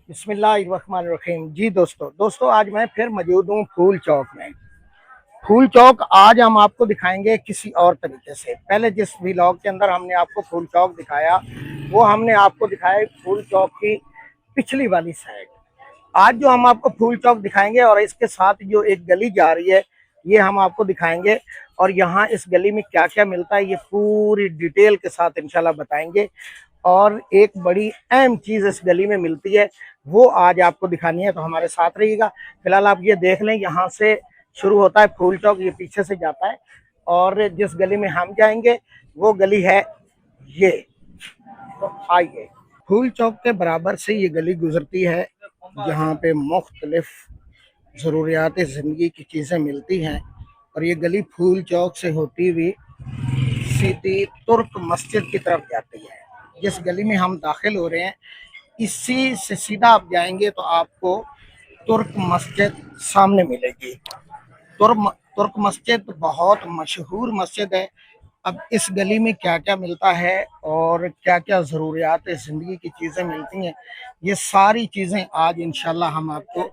बिस्मिल्लाहिर्रहमानिर्रहीम। जी दोस्तों आज मैं फिर मौजूद हूँ फूल चौक में। फूल चौक आज हम आपको दिखाएंगे किसी और तरीके से। पहले जिस व्लॉग के अंदर हमने आपको फूल चौक दिखाया वो हमने आपको दिखाया फूल चौक की पिछली वाली साइड। आज जो हम आपको फूल चौक दिखाएंगे और इसके साथ जो एक गली जा रही है ये हम आपको दिखाएंगे, और यहाँ इस गली में क्या क्या मिलता है ये पूरी डिटेल के साथ इंशाल्लाह बताएंगे। और एक बड़ी अहम चीज इस गली में मिलती है वो आज आपको दिखानी है, तो हमारे साथ रहिएगा। फिलहाल आप ये देख लें, यहाँ से शुरू होता है फूल चौक, ये पीछे से जाता है और जिस गली में हम जाएंगे वो गली है ये। तो आइए, फूल चौक के बराबर से ये गली गुजरती है जहाँ पे मुख्तलिफ ज़रूरियात ज़िंदगी की चीज़ें मिलती हैं। और ये गली फूल चौक से होती हुई सीधी तुर्क मस्जिद की तरफ जाती है। जिस गली में हम दाखिल हो रहे हैं इसी से सीधा आप जाएंगे तो आपको तुर्क मस्जिद सामने मिलेगी। तुर्क मस्जिद बहुत मशहूर मस्जिद है। अब इस गली में क्या क्या मिलता है और क्या क्या ज़रूरियात ज़िंदगी की चीज़ें मिलती हैं ये सारी चीज़ें आज इंशाल्लाह हम आपको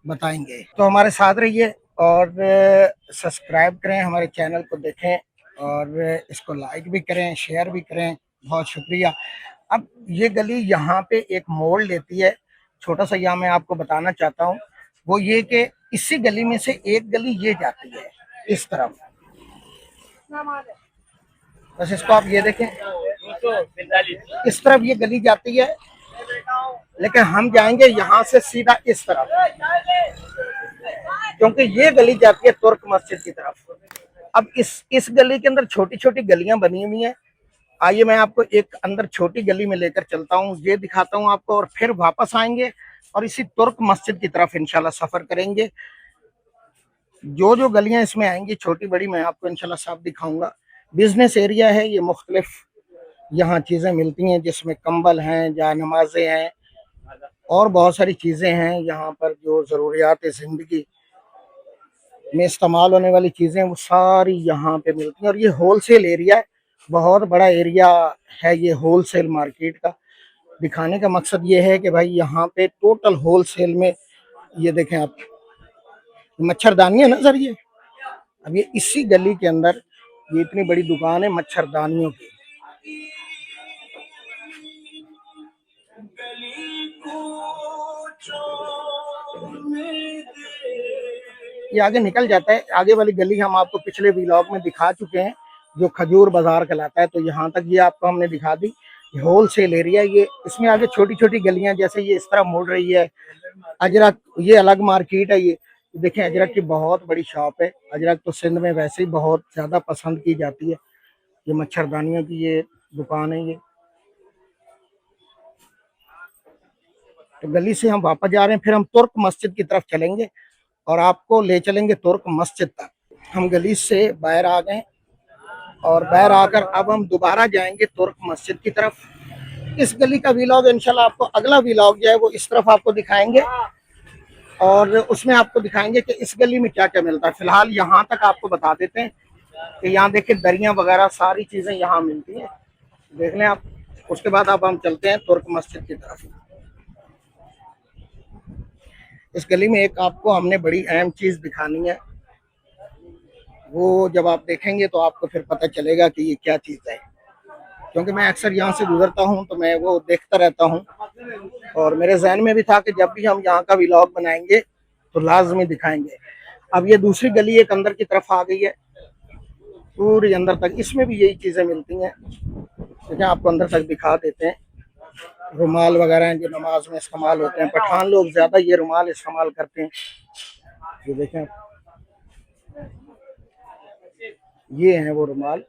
बताएंगे। तो हमारे साथ रहिए और सब्सक्राइब करें, हमारे चैनल को देखें और इसको लाइक भी करें, शेयर भी करें। बहुत शुक्रिया। अब ये गली यहाँ पे एक मोड़ लेती है, छोटा सा यहाँ मैं आपको बताना चाहता हूँ। वो ये कि इसी गली में से एक गली ये जाती है इस तरफ। बस इसको आप ये देखें, इस तरफ ये गली जाती है, लेकिन हम जाएंगे यहाँ से सीधा इस तरफ क्योंकि ये गली जाती है तुर्क मस्जिद की तरफ। अब इस गली के अंदर छोटी छोटी गलियां बनी हुई हैं। आइए मैं आपको एक अंदर छोटी गली में लेकर चलता हूँ, ये दिखाता हूँ आपको, और फिर वापस आएंगे और इसी तुर्क मस्जिद की तरफ इंशाल्लाह सफर करेंगे। जो जो गलियां इसमें आएंगी छोटी बड़ी मैं आपको इंशाल्लाह सब दिखाऊंगा। बिजनेस एरिया है ये, मुख्तलिफ यहाँ चीज़ें मिलती हैं जिसमें कंबल हैं, जा नमाजें हैं और बहुत सारी चीज़ें हैं यहाँ पर जो ज़रूरियात ज़िंदगी में इस्तेमाल होने वाली चीज़ें वो सारी यहाँ पे मिलती हैं। और ये होलसेल एरिया है, बहुत बड़ा एरिया है ये होलसेल मार्केट का। दिखाने का मकसद ये है कि भाई यहाँ पे टोटल होलसेल में, ये देखें आप, मच्छरदानी है ना सर ये। अब ये इसी गली के अंदर ये इतनी बड़ी दुकान है मच्छरदानियों की। ये आगे निकल जाता है, आगे वाली गली हम आपको पिछले व्लॉग में दिखा चुके हैं जो खजूर बाजार कहलाता है, तो यहाँ तक ये आपको हमने दिखा दी। होलसेल एरिया ये, इसमें आगे छोटी छोटी गलियां जैसे ये इस तरह मुड़ रही है। अजरक ये अलग मार्केट है ये। देखें अजरक की बहुत बड़ी शॉप है। अजरक तो सिंध में वैसे ही बहुत ज्यादा पसंद की जाती है। ये मच्छरदानियों की ये दुकान है ये। तो गली से हम वापस जा रहे हैं, फिर हम तुर्क मस्जिद की तरफ चलेंगे और आपको ले चलेंगे तुर्क मस्जिद तक। हम गली से बाहर आ गए और बाहर आकर अब हम दोबारा जाएंगे तुर्क मस्जिद की तरफ। इस गली का व्लॉग इंशाल्लाह आपको अगला व्लॉग जो है वो इस तरफ आपको दिखाएंगे और उसमें आपको दिखाएंगे कि इस गली में क्या क्या मिलता है। फिलहाल यहाँ तक आपको बता देते हैं कि यहाँ देखिए दरियाँ वगैरह सारी चीज़ें यहाँ मिलती हैं, देख लें आप। उसके बाद अब हम चलते हैं तुर्क मस्जिद की तरफ। इस गली में एक आपको हमने बड़ी अहम चीज़ दिखानी है, वो जब आप देखेंगे तो आपको फिर पता चलेगा कि ये क्या चीज़ है। क्योंकि मैं अक्सर यहाँ से गुजरता हूँ तो मैं वो देखता रहता हूँ और मेरे जहन में भी था कि जब भी हम यहाँ का व्लॉग बनाएंगे तो लाजमी दिखाएंगे। अब ये दूसरी गली एक अंदर की तरफ आ गई है, पूरी अंदर तक इसमें भी यही चीज़ें मिलती हैं। देखिए आपको अंदर तक दिखा देते हैं। रुमाल वगैरह हैं जो नमाज में इस्तेमाल होते हैं, पठान लोग ज़्यादा ये रुमाल इस्तेमाल करते हैं। ये देखें, ये हैं वो रुमाल।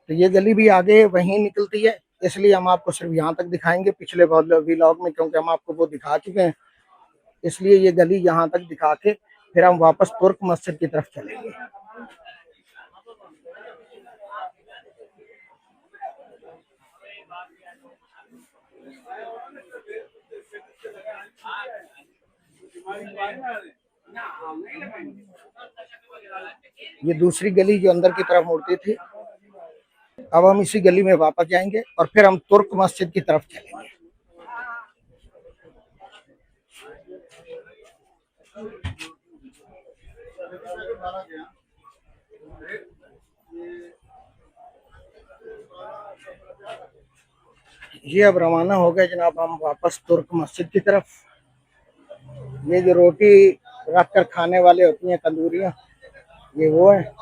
तो ये गली भी आगे वहीं निकलती है, इसलिए हम आपको सिर्फ यहाँ तक दिखाएंगे पिछले व्लॉग में, क्योंकि हम आपको वो दिखा चुके हैं। इसलिए ये गली यहाँ तक दिखा के फिर हम वापस तुर्क मस्जिद की तरफ चलेंगे। ये दूसरी गली जो अंदर की तरफ मुड़ती थी। अब हम इसी गली में वापस जाएंगे और फिर हम तुर्क मस्जिद की तरफ चलेंगे। ये अब रवाना हो गए जनाब हम वापस तुर्क मस्जिद की तरफ। ये जो रोटी रख कर खाने वाले होती हैं तंदूरियां, ये वो है,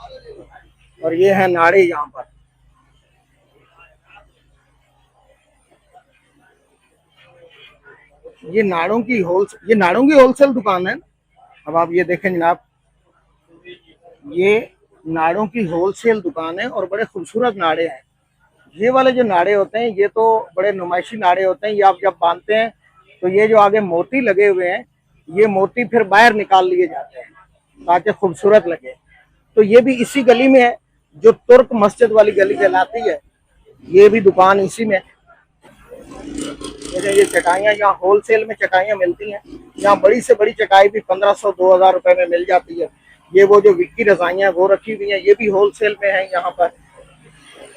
और ये है नाड़े यहाँ पर। ये नाड़ों की होलसेल दुकान है। अब आप ये देखें जनाब, ये नाड़ों की होलसेल दुकान है और बड़े खूबसूरत नाड़े हैं। ये वाले जो नाड़े होते हैं ये तो बड़े नुमाइशी नाड़े होते हैं। ये आप जब बांधते हैं तो ये जो आगे मोती लगे हुए हैं, ये मोती फिर बाहर निकाल लिए जाते हैं ताकि खूबसूरत लगे। तो ये भी इसी गली में है जो तुर्क मस्जिद वाली गली कहलाती है। ये भी दुकान इसी में। ये चटाइयाँ यहाँ होलसेल में चटाइयाँ मिलती हैं। यहाँ बड़ी से बड़ी चटाई भी 1500-2000 रुपए में मिल जाती है। ये वो जो विक्की रजाइयाँ वो रखी हुई हैं, ये भी होलसेल में है यहाँ पर।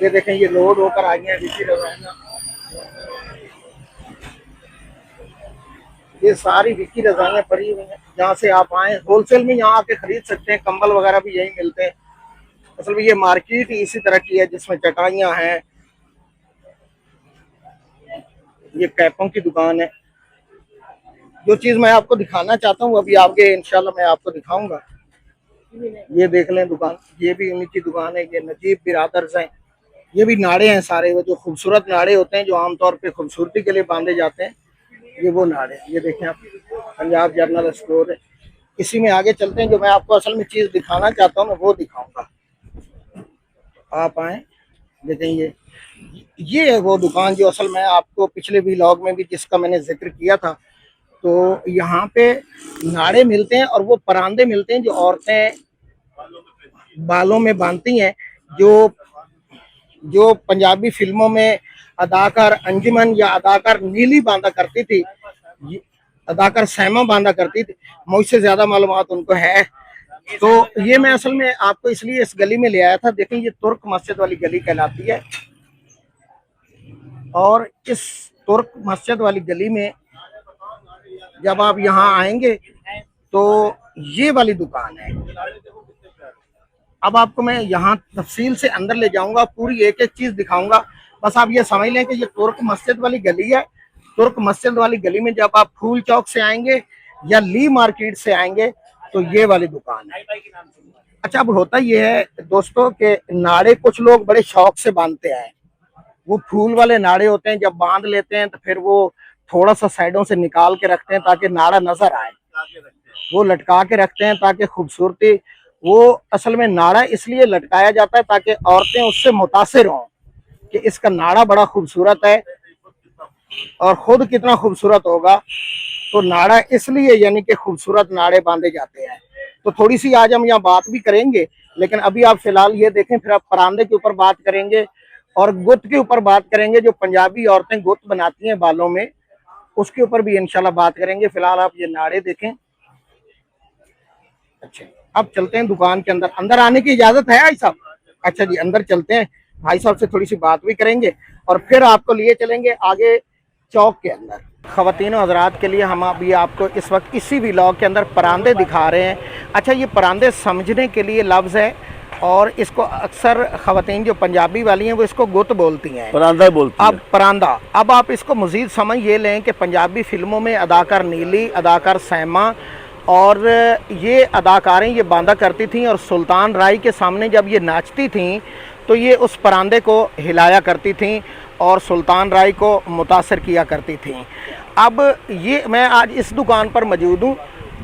ये देखें, ये लोड होकर आई हैं विक्की रजाइयाँ। ये सारी विक्की रजाइयाँ पड़ी हुई हैं। जहाँ से आप आए होलसेल में यहाँ आके खरीद सकते हैं। कंबल वगैरह भी यही मिलते हैं। असल में ये मार्केट ही इसी तरह की है जिसमें चटाइयाँ हैं। ये कैपों की दुकान है। जो चीज मैं आपको दिखाना चाहता हूँ अभी आगे इंशाल्लाह मैं आपको दिखाऊंगा। ये देख लें दुकान, ये भी उन्हीं की दुकान है। ये नजीब बिरादर्स हैं। ये भी नाड़े हैं सारे, वो जो खूबसूरत नाड़े होते हैं जो आमतौर पे खूबसूरती के लिए बांधे जाते हैं, ये वो नाड़े। ये देखें आप, पंजाब जनरल स्टोर है। इसी में आगे चलते हैं। जो मैं आपको असल में चीज दिखाना चाहता हूँ मैं वो दिखाऊंगा। आप आए देखें, ये है वो दुकान जो असल में आपको पिछले व्लॉग में भी जिसका मैंने जिक्र किया था। तो यहाँ पे नाड़े मिलते हैं और वो परांदे मिलते हैं जो औरतें बालों में बांधती हैं। जो पंजाबी फिल्मों में अदाकार अंजुमन या अदाकार नीली बांधा करती थी, अदाकार सैमा बांधा करती थी। मुझसे ज्यादा मालूमात उनको है। तो ये मैं असल में आपको इसलिए इस गली में ले आया था। देखें, ये तुर्क मस्जिद वाली गली कहलाती है। और इस तुर्क मस्जिद वाली गली में जब आप यहाँ आएंगे तो ये वाली दुकान है। अब आपको मैं यहाँ तफसील से अंदर ले जाऊंगा, पूरी एक एक चीज दिखाऊंगा। बस आप ये समझ लें कि ये तुर्क मस्जिद वाली गली है। तुर्क मस्जिद वाली गली में जब आप फूल चौक से आएंगे या ली मार्केट से आएंगे तो ये वाली दुकान है। अच्छा, अब होता ये है दोस्तों के नाड़े कुछ लोग बड़े शौक से बांधते हैं। वो फूल वाले नाड़े होते हैं, जब बांध लेते हैं तो फिर वो थोड़ा सा साइडों से निकाल के रखते हैं ताकि नाड़ा नजर आए। वो लटका के रखते हैं ताकि खूबसूरती। वो असल में नाड़ा इसलिए लटकाया जाता है ताकि औरतें उससे मुतासिर हों कि इसका नाड़ा बड़ा खूबसूरत है और खुद कितना खूबसूरत होगा। तो नाड़ा इसलिए यानी कि खूबसूरत नाड़े बांधे जाते हैं। तो थोड़ी सी आज हम यहाँ बात भी करेंगे, लेकिन अभी आप फिलहाल ये देखें, फिर आप परांदे के ऊपर बात करेंगे और गुत के ऊपर बात करेंगे। जो पंजाबी औरतें गुत बनाती हैं बालों में, उसके ऊपर भी इंशाल्लाह बात करेंगे। फिलहाल आप ये नाड़े देखें। अच्छा, अब चलते हैं दुकान के अंदर। अंदर आने की इजाजत है भाई साहब? अच्छा जी, अंदर चलते हैं। भाई साहब से थोड़ी सी बात भी करेंगे और फिर आपको लिए चलेंगे आगे चौक के अंदर। ख़वातीन और हज़रात के लिए हम अभी आपको इस वक्त इसी व्लॉग के अंदर परांदे दिखा रहे हैं। अच्छा, ये परांदे समझने के लिए लफ्ज़ है और इसको अक्सर ख़वातीन जो पंजाबी वाली हैं वो इसको गुत बोलती हैं, परांदा बोलती हैं। अब परांदा, अब आप इसको मज़ीद समझ ये लें कि पंजाबी फिल्मों में अदाकार नीली, अदाकार सैमा और ये अदाकारें ये बांधा करती थीं और सुल्तान राय के सामने जब ये नाचती थीं तो ये उस परांदे को हिलाया करती थीं और सुल्तान राय को मुतासर किया करती थीं। अब ये मैं आज इस दुकान पर मौजूद हूँ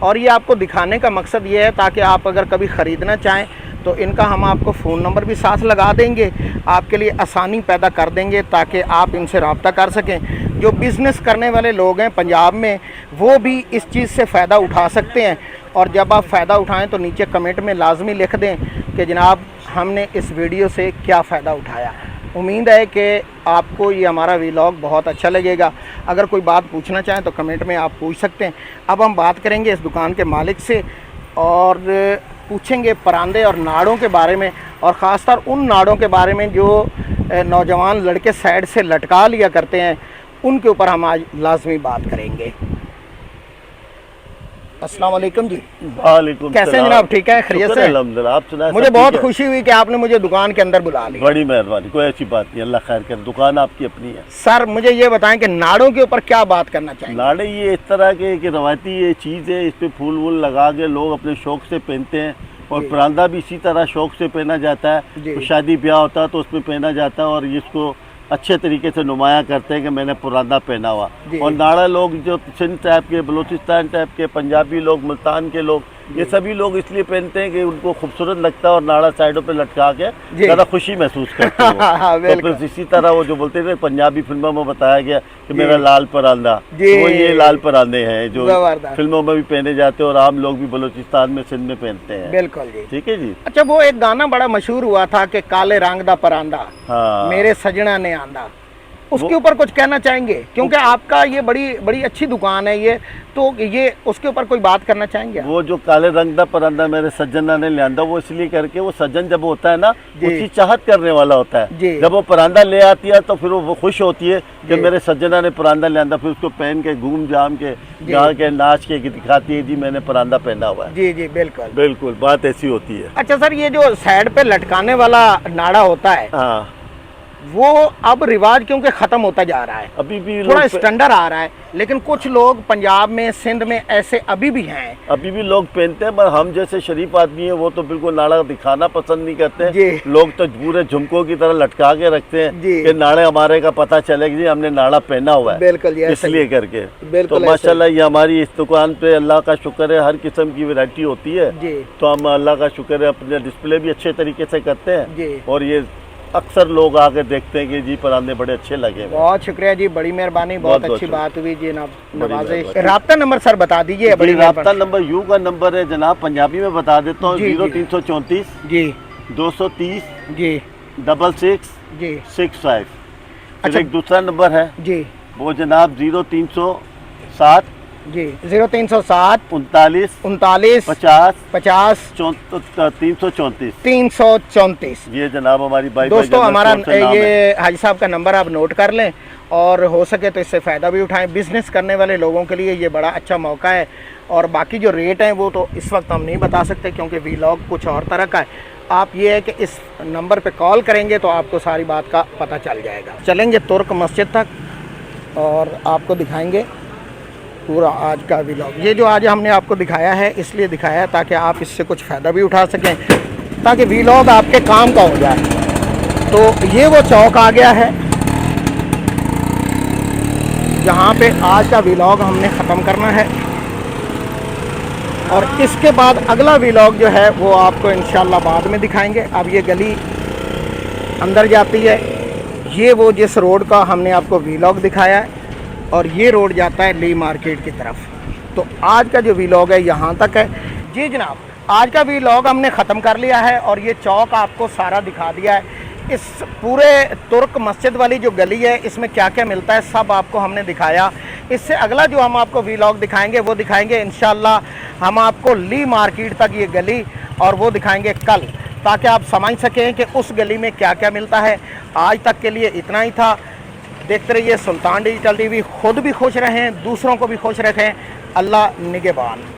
और ये आपको दिखाने का मकसद ये है ताकि आप अगर कभी ख़रीदना चाहें तो इनका हम आपको फ़ोन नंबर भी साथ लगा देंगे, आपके लिए आसानी पैदा कर देंगे ताकि आप इनसे रब्ता कर सकें। जो बिज़नेस करने वाले लोग हैं पंजाब में वो भी इस चीज़ से फ़ायदा उठा सकते हैं। और जब आप फ़ायदा उठाएं तो नीचे कमेंट में लाजमी लिख दें कि जनाब हमने इस वीडियो से क्या फ़ायदा उठाया। उम्मीद है कि आपको ये हमारा व्लॉग बहुत अच्छा लगेगा। अगर कोई बात पूछना चाहें तो कमेंट में आप पूछ सकते हैं। अब हम बात करेंगे इस दुकान के मालिक से और पूछेंगे परांदे और नाड़ों के बारे में और ख़ासतर उन नाड़ों के बारे में जो नौजवान लड़के साइड से लटका लिया करते हैं, उनके ऊपर हम आज लाजमी बात करेंगे। अस्सलाम वालेकुम जी। वालेकुम कैसे सलाम। जनाब, ठीक है, खैरियत से? अल्हम्दुलिल्लाह, आप सुनाएं? मुझे बहुत खुशी हुई कि आपने मुझे दुकान के अंदर बुला लिया। बड़ी मेहरबानी, कोई ऐसी बात नहीं, अल्लाह खैर करे, दुकान आपकी अपनी है। सर मुझे ये बताएं कि नाड़ों के ऊपर क्या बात करना चाहिए? नाड़े ये इस तरह के कि रवायती ये चीज़ है, इस पे फूल वूल लगा के लोग अपने शौक से पहनते हैं, और जी। परांदा भी इसी तरह शौक से पहना जाता है। जी। तो शादी ब्याह होता है तो उसमें पहना जाता है, और इसको अच्छे तरीके से नुमाया करते हैं कि मैंने परांदा पहना हुआ। जी। और नाड़ा लोग जो सिंध टाइप के, बलूचिस्तान टाइप के, पंजाबी लोग, मुल्तान के लोग, ये सभी लोग इसलिए पहनते हैं कि उनको खूबसूरत लगता है, और नाड़ा साइडों पे लटका के जी। ज़्यादा खुशी महसूस करते हैं हाँ, वो। तो फिर इसी तरह वो जो बोलते थे पंजाबी फिल्मों में बताया गया कि मेरा लाल परांदा, जी। वो ये लाल परांदे हैं जो जबरदस्त। फिल्मों में भी पहने जाते हैं, और आम लोग भी बलूचिस्तान में, सिंध में पहनते हैं। बिल्कुल जी। ठीक है जी। अच्छा, वो एक गाना बड़ा मशहूर हुआ था कि काले रंग दा परांदा हाँ, मेरे सजना ने आंदा, उसके ऊपर कुछ कहना चाहेंगे? क्योंकि आपका ये बड़ी बड़ी अच्छी दुकान है ये, तो ये उसके ऊपर कोई बात करना चाहेंगे? वो जो काले रंग दा परांदा मेरे सज्जन ने ले आंदा, वो इसलिए करके, वो सज्जन जब होता है ना, जी। उसकी चाहत करने वाला होता जी। है। जब वो परांदा ले आती है तो फिर वो खुश होती है कि जी। मेरे सज्जना ने परांदा ले आंदा, फिर उसको पहन के घूम जाम के जी। गा के नाच के दिखाती है जी मैंने परांदा पहना हुआ है। जी जी बिल्कुल बिल्कुल, बात ऐसी होती है। अच्छा सर, ये जो साइड पे लटकाने वाला नाड़ा होता है, हाँ, वो अब रिवाज क्योंकि खत्म होता जा रहा है, अभी भी थोड़ा लोग स्टैंडर्ड आ रहा है, लेकिन कुछ लोग पंजाब में, सिंध में ऐसे अभी भी हैं। अभी भी लोग पहनते हैं, पर हम जैसे शरीफ आदमी हैं वो तो बिल्कुल नाड़ा दिखाना पसंद नहीं करते। जी। लोग तो पूरे झुमकों की तरह लटका के रखते हैं जी। कि नाड़े हमारे का पता चले कि जी हमने नाड़ा पहना हुआ है। बिल्कुल ये इसलिए करके बिल्कुल तो माशाल्लाह ये हमारी इस दुकान पे अल्लाह का शुक्र है, हर किस्म की वैरायटी होती है। जी तो हम अल्लाह का शुक्र है अपने डिस्प्ले भी अच्छे तरीके से करते हैं, जी। और ये अक्सर लोग आके देखते हैं कि जी परांदे बड़े अच्छे लगे हुए हैं। बहुत शुक्रिया जी, बड़ी मेहरबानी, बहुत बहुत अच्छी बात हुई जी। नवाजे मेहरबानी। राब्ता नंबर सर बता दीजिए। जी, बड़ी राब्ता नंबर यू का नंबर है जनाब, पंजाबी में बता देता हूँ, जी, जी। 0334 जी 230 जी 66 जी 65। अच्छा। फिर एक दूसरा नंबर है जी वो जनाब 0307 जी 0307 39 39 50 50 334। 334। ये जनाब हमारी बाई दोस्तों हमारा ये हाजी साहब का नंबर आप नोट कर लें, और हो सके तो इससे फ़ायदा भी उठाएं। बिज़नेस करने वाले लोगों के लिए ये बड़ा अच्छा मौका है, और बाकी जो रेट हैं वो तो इस वक्त हम नहीं बता सकते क्योंकि वीलॉग कुछ और तरह का है। आप ये है कि इस नंबर पे कॉल करेंगे तो आपको सारी बात का पता चल जाएगा। चलेंगे तुर्क मस्जिद तक और आपको दिखाएंगे पूरा आज का वीलॉग। ये जो आज हमने आपको दिखाया है इसलिए दिखाया है ताकि आप इससे कुछ फ़ायदा भी उठा सकें, ताकि वीलॉग आपके काम का हो जाए। तो ये वो चौक आ गया है जहाँ पे आज का वीलॉग हमने ख़त्म करना है, और इसके बाद अगला वीलॉग जो है वो आपको इंशाल्लाह बाद में दिखाएंगे। अब ये गली अंदर जाती है, ये वो जिस रोड का हमने आपको वीलॉग दिखाया है, और ये रोड जाता है ली मार्केट की तरफ। तो आज का जो वीलॉग है यहाँ तक है जी जनाब। आज का वीलॉग हमने ख़त्म कर लिया है, और ये चौक आपको सारा दिखा दिया है। इस पूरे तुर्क मस्जिद वाली जो गली है इसमें क्या क्या मिलता है सब आपको हमने दिखाया। इससे अगला जो हम आपको वीलॉग दिखाएंगे वो दिखाएंगे इंशाल्लाह हम आपको ली मार्केट तक ये गली, और वो दिखाएंगे कल, ताकि आप समझ सकें कि उस गली में क्या क्या मिलता है। आज तक के लिए इतना ही था। देखते रहिए सुल्तान डिजिटल टीवी। खुद भी खुश रहें, दूसरों को भी खुश रखें। अल्लाह निगहबान।